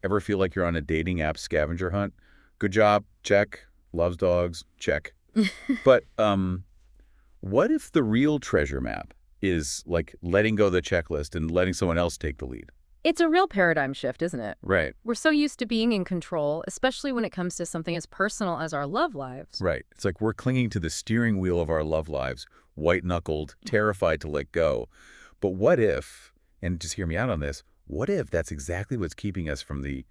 Ever feel like you're on a dating app scavenger hunt? Good job, check. Loves dogs, check. But what if the real treasure map is like letting go of the checklist and letting someone else take the lead? It's a real paradigm shift, isn't it? Right, We're so used to being in control, especially when it comes to something as personal as our love lives. right. It's like we're clinging to the steering wheel of our love lives, white-knuckled, terrified to let go. But what if, and just hear me out on this, what if that's exactly what's keeping us from the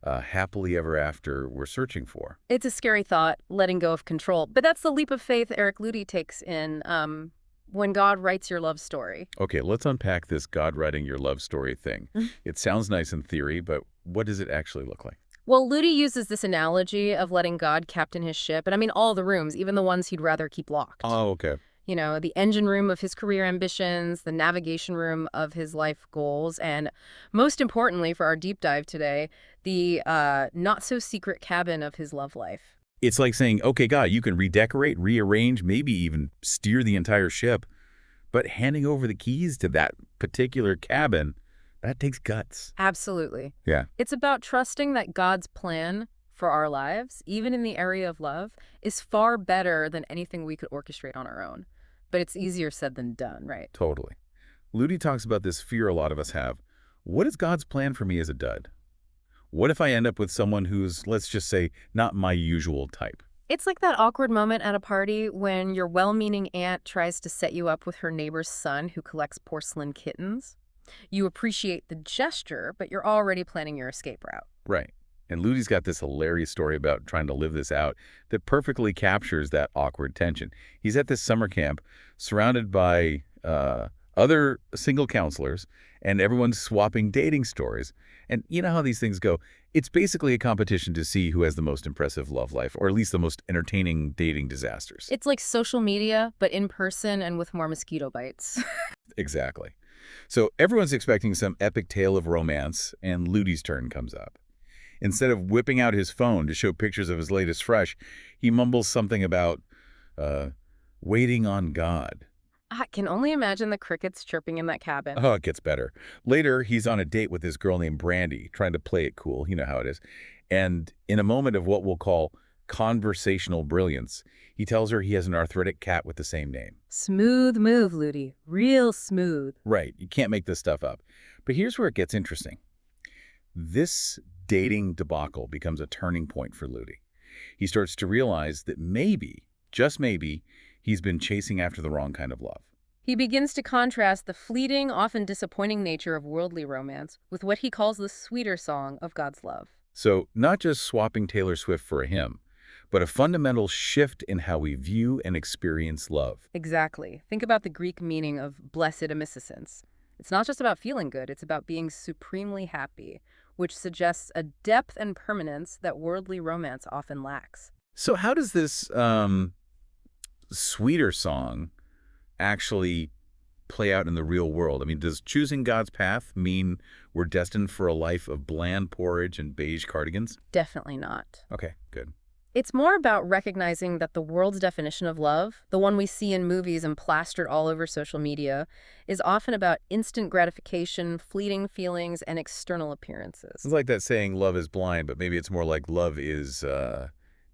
happily ever after we're searching for? It's a scary thought, letting go of control. But that's the leap of faith Eric Ludy takes in When God Writes Your Love Story. Okay, let's unpack this God writing your love story thing. It sounds nice in theory, but what does it actually look like? Well, Ludy uses this analogy of letting God captain his ship, and I mean all the rooms, even the ones he'd rather keep locked. Oh, okay. You know, the engine room of his career ambitions, the navigation room of his life goals, and most importantly for our deep dive today, the not-so-secret cabin of his love life. It's like saying, okay, God, you can redecorate, rearrange, maybe even steer the entire ship, but handing over the keys to that particular cabin, that takes guts. Absolutely. Yeah, It's about trusting that God's plan for our lives, even in the area of love, is far better than anything we could orchestrate on our own. But it's easier said than done, right? totally. Ludy talks about this fear a lot of us have. What is God's plan for me as a dud? What if I end up with someone who's, let's just say, not my usual type? It's like that awkward moment at a party when your well-meaning aunt tries to set you up with her neighbor's son who collects porcelain kittens. You appreciate the gesture, but you're already planning your escape route. Right. And Ludy's got this hilarious story about trying to live this out that perfectly captures that awkward tension. He's at this summer camp surrounded by other single counselors, and everyone's swapping dating stories. And you know how these things go. It's basically a competition to see who has the most impressive love life, or at least the most entertaining dating disasters. It's like social media, but in person and with more mosquito bites. Exactly. So everyone's expecting some epic tale of romance, and Ludy's turn comes up. Instead of whipping out his phone to show pictures of his latest fresh, he mumbles something about uh, waiting on God. I can only imagine the crickets chirping in that cabin. Oh, it gets better. Later, he's on a date with this girl named Brandy, trying to play it cool. You know how it is. And in a moment of what we'll call conversational brilliance, he tells her he has an arthritic cat with the same name. Smooth move, Ludy. Real smooth. Right. You can't make this stuff up. But here's where it gets interesting. This dating debacle becomes a turning point for Ludy. He starts to realize that maybe, just maybe, he's been chasing after the wrong kind of love. He begins to contrast the fleeting, often disappointing nature of worldly romance with what he calls the sweeter song of God's love. So not just swapping Taylor Swift for a hymn, but a fundamental shift in how we view and experience love. Exactly. Think about the Greek meaning of blessed omniscience. It's not just about feeling good, it's about being supremely happy, which suggests a depth and permanence that worldly romance often lacks. So how does this sweeter song actually play out in the real world? I mean, does choosing God's path mean we're destined for a life of bland porridge and beige cardigans? Definitely not. Okay, good. It's more about recognizing that the world's definition of love, the one we see in movies and plastered all over social media, is often about instant gratification, fleeting feelings, and external appearances. It's like that saying, love is blind, but maybe it's more like love is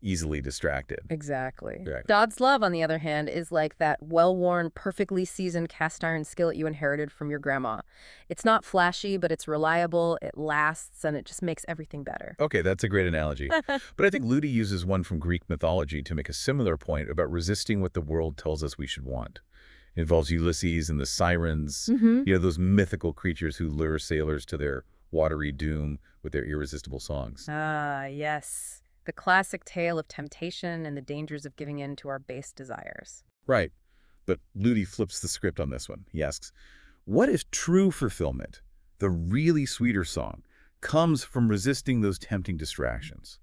easily distracted. Exactly. Right. God's love, on the other hand, is like that well-worn, perfectly seasoned cast iron skillet you inherited from your grandma. It's not flashy, but it's reliable, it lasts, and it just makes everything better. Okay, that's a great analogy. But I think Ludy uses one from Greek mythology to make a similar point about resisting what the world tells us we should want. It involves Ulysses and the sirens, those mythical creatures who lure sailors to their watery doom with their irresistible songs. Ah, yes. The classic tale of temptation and the dangers of giving in to our base desires. Right. But Ludy flips the script on this one. He asks, what if true fulfillment, the really sweeter song, comes from resisting those tempting distractions?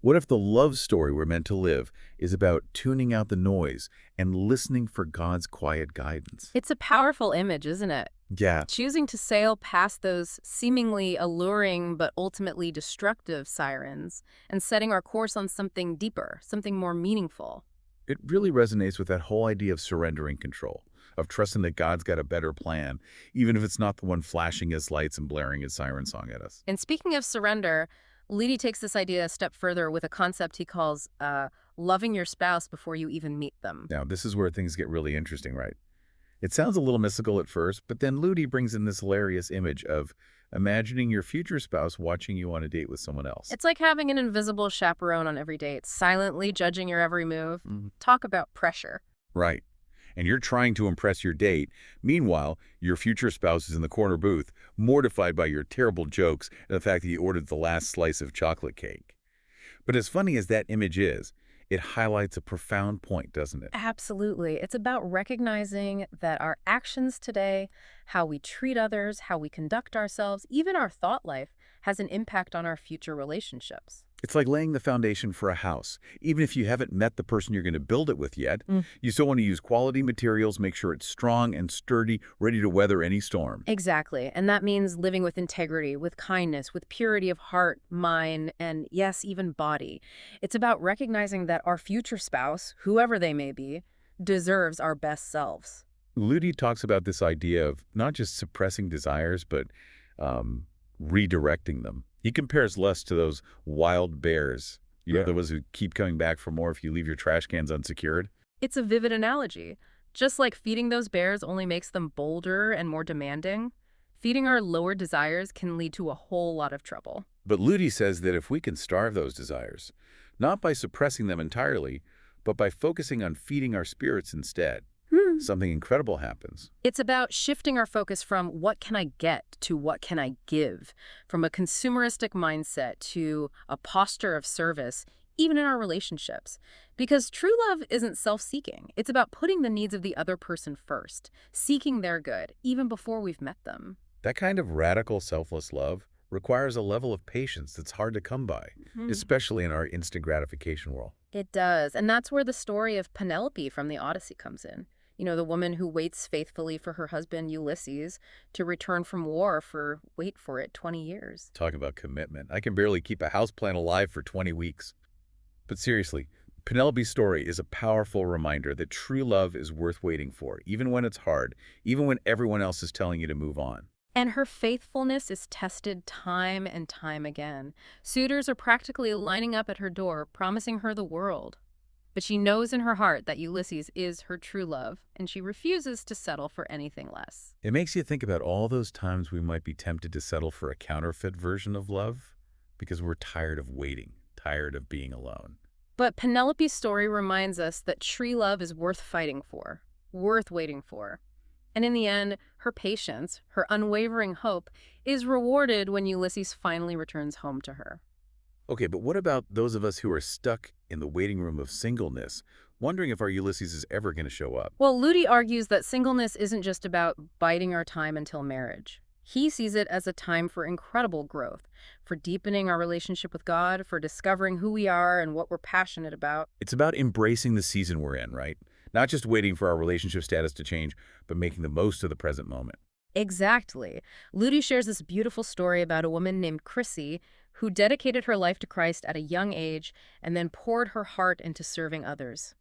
What if the love story we're meant to live is about tuning out the noise and listening for God's quiet guidance? It's a powerful image, isn't it? Yeah. Choosing to sail past those seemingly alluring but ultimately destructive sirens and setting our course on something deeper, something more meaningful. It really resonates with that whole idea of surrendering control, of trusting that God's got a better plan, even if it's not the one flashing his lights and blaring his siren song at us. And speaking of surrender, Ludy takes this idea a step further with a concept he calls loving your spouse before you even meet them. Now, this is where things get really interesting, right? It sounds a little mystical at first, but then Ludy brings in this hilarious image of imagining your future spouse watching you on a date with someone else. It's like having an invisible chaperone on every date, silently judging your every move. Mhm. Talk about pressure. Right. And you're trying to impress your date. Meanwhile, your future spouse is in the corner booth, mortified by your terrible jokes and the fact that you ordered the last slice of chocolate cake. But as funny as that image is, it highlights a profound point, doesn't it? Absolutely. It's about recognizing that our actions today, how we treat others, how we conduct ourselves, even our thought life, has an impact on our future relationships. It's like laying the foundation for a house. Even if you haven't met the person you're going to build it with yet, you still want to use quality materials, make sure it's strong and sturdy, ready to weather any storm. Exactly. And that means living with integrity, with kindness, with purity of heart, mind, and yes, even body. It's about recognizing that our future spouse, whoever they may be, deserves our best selves. Ludy talks about this idea of not just suppressing desires, but redirecting them. He compares lust to those wild bears, the ones who keep coming back for more if you leave your trash cans unsecured. It's a vivid analogy. Just like feeding those bears only makes them bolder and more demanding, feeding our lower desires can lead to a whole lot of trouble. But Ludy says that if we can starve those desires, not by suppressing them entirely, but by focusing on feeding our spirits instead, something incredible happens. It's about shifting our focus from what can I get to what can I give, from a consumeristic mindset to a posture of service, even in our relationships. Because true love isn't self-seeking. It's about putting the needs of the other person first, seeking their good, even before we've met them. That kind of radical selfless love requires a level of patience that's hard to come by, especially in our instant gratification world. It does. And that's where the story of Penelope from the Odyssey comes in. You know, the woman who waits faithfully for her husband Ulysses to return from war for, wait for it, 20 years. Talk about commitment. I can barely keep a houseplant alive for 20 weeks. But seriously, Penelope's story is a powerful reminder that true love is worth waiting for, even when it's hard, even when everyone else is telling you to move on. And her faithfulness is tested time and time again. Suitors are practically lining up at her door, promising her the world. But she knows in her heart that Ulysses is her true love, and she refuses to settle for anything less. It makes you think about all those times we might be tempted to settle for a counterfeit version of love because we're tired of waiting, tired of being alone. But Penelope's story reminds us that true love is worth fighting for, worth waiting for. And in the end, her patience, her unwavering hope, is rewarded when Ulysses finally returns home to her. Okay, but what about those of us who are stuck in the waiting room of singleness, wondering if our Ulysses is ever going to show up? Well, Ludy argues that singleness isn't just about biding our time until marriage. He sees it as a time for incredible growth, for deepening our relationship with God, for discovering who we are and what we're passionate about. It's about embracing the season we're in, right? Not just waiting for our relationship status to change, but making the most of the present moment. Exactly. Ludy shares this beautiful story about a woman named Chrissy who dedicated her life to Christ at a young age and then poured her heart into serving others.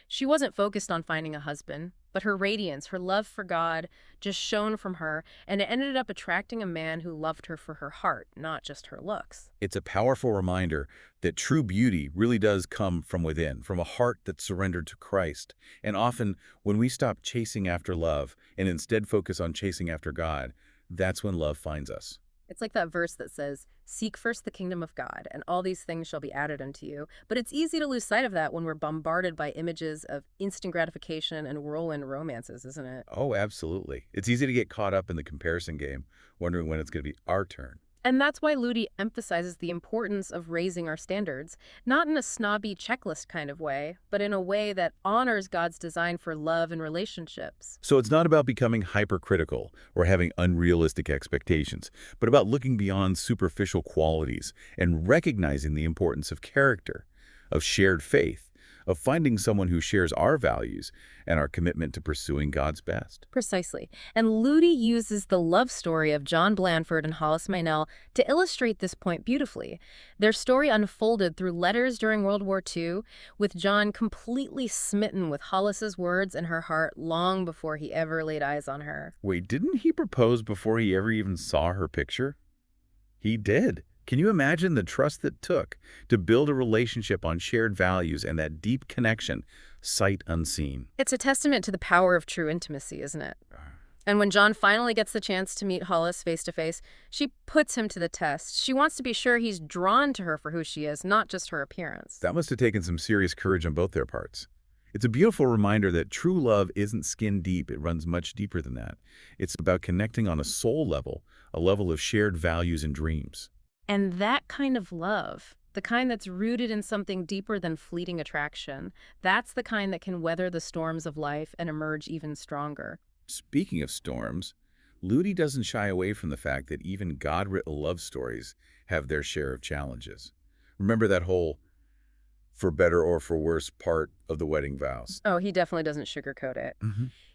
She wasn't focused on finding a husband, but her radiance, her love for God, just shone from her, and it ended up attracting a man who loved her for her heart, not just her looks. It's a powerful reminder that true beauty really does come from within, from a heart that's surrendered to Christ. And often, when we stop chasing after love and instead focus on chasing after God, that's when love finds us. It's like that verse that says, "Seek first the kingdom of God, and all these things shall be added unto you." But it's easy to lose sight of that when we're bombarded by images of instant gratification and whirlwind romances, isn't it? Oh, absolutely. It's easy to get caught up in the comparison game, wondering when it's going to be our turn. And that's why Ludy emphasizes the importance of raising our standards, not in a snobby checklist kind of way, but in a way that honors God's design for love and relationships. So it's not about becoming hypercritical or having unrealistic expectations, but about looking beyond superficial qualities and recognizing the importance of character, of shared faith, of finding someone who shares our values and our commitment to pursuing God's best. Precisely. And Ludy uses the love story of John Blandford and Hollis Meynell to illustrate this point beautifully. Their story unfolded through letters during World War II, with John completely smitten with Hollis's words and her heart long before he ever laid eyes on her. Wait, didn't he propose before he ever even saw her picture? He did. Can you imagine the trust that took to build a relationship on shared values and that deep connection, sight unseen? It's a testament to the power of true intimacy, isn't it? And when John finally gets the chance to meet Hollis face to face, she puts him to the test. She wants to be sure he's drawn to her for who she is, not just her appearance. That must have taken some serious courage on both their parts. It's a beautiful reminder that true love isn't skin deep. It runs much deeper than that. It's about connecting on a soul level, a level of shared values and dreams. And that kind of love, the kind that's rooted in something deeper than fleeting attraction, that's the kind that can weather the storms of life and emerge even stronger. Speaking of storms, Ludy doesn't shy away from the fact that even God-written love stories have their share of challenges. Remember that whole for better or for worse part of the wedding vows? Oh, he definitely doesn't sugarcoat it.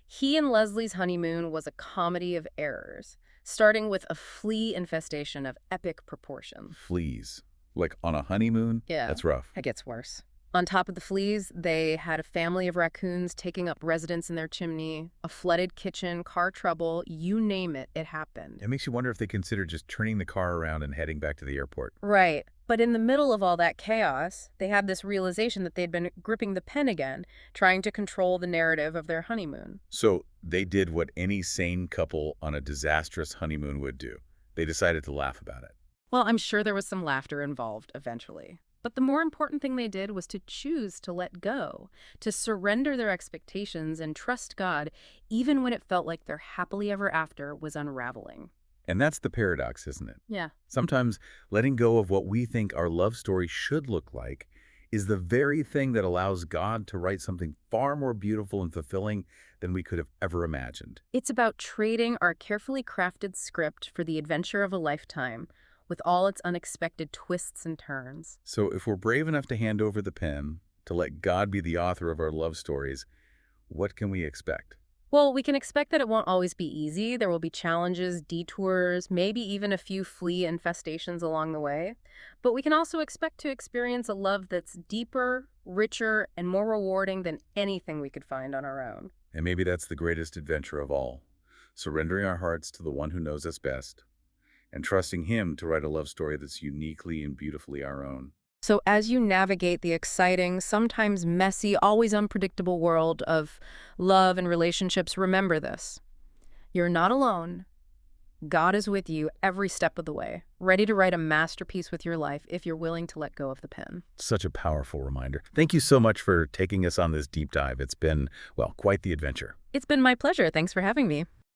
He and Leslie's honeymoon was a comedy of errors, starting with a flea infestation of epic proportions. Fleas. Like on a honeymoon? Yeah. That's rough. It gets worse. On top of the fleas, they had a family of raccoons taking up residence in their chimney, a flooded kitchen, car trouble, you name it, it happened. It makes you wonder if they considered just turning the car around and heading back to the airport. Right. But in the middle of all that chaos, they had this realization that they'd been gripping the pen again, trying to control the narrative of their honeymoon. So they did what any sane couple on a disastrous honeymoon would do. They decided to laugh about it. Well, I'm sure there was some laughter involved eventually. But the more important thing they did was to choose to let go, to surrender their expectations and trust God, even when it felt like their happily ever after was unraveling. And that's the paradox, isn't it? Yeah. Sometimes letting go of what we think our love story should look like is the very thing that allows God to write something far more beautiful and fulfilling than we could have ever imagined. It's about trading our carefully crafted script for the adventure of a lifetime, with all its unexpected twists and turns. So if we're brave enough to hand over the pen, to let God be the author of our love stories, what can we expect? Well, we can expect that it won't always be easy. There will be challenges, detours, maybe even a few flea infestations along the way. But we can also expect to experience a love that's deeper, richer, and more rewarding than anything we could find on our own. And maybe that's the greatest adventure of all, surrendering our hearts to the one who knows us best, and trusting him to write a love story that's uniquely and beautifully our own. So as you navigate the exciting, sometimes messy, always unpredictable world of love and relationships, remember this. You're not alone. God is with you every step of the way, ready to write a masterpiece with your life if you're willing to let go of the pen. Such a powerful reminder. Thank you so much for taking us on this deep dive. It's been, well, quite the adventure. It's been my pleasure. Thanks for having me.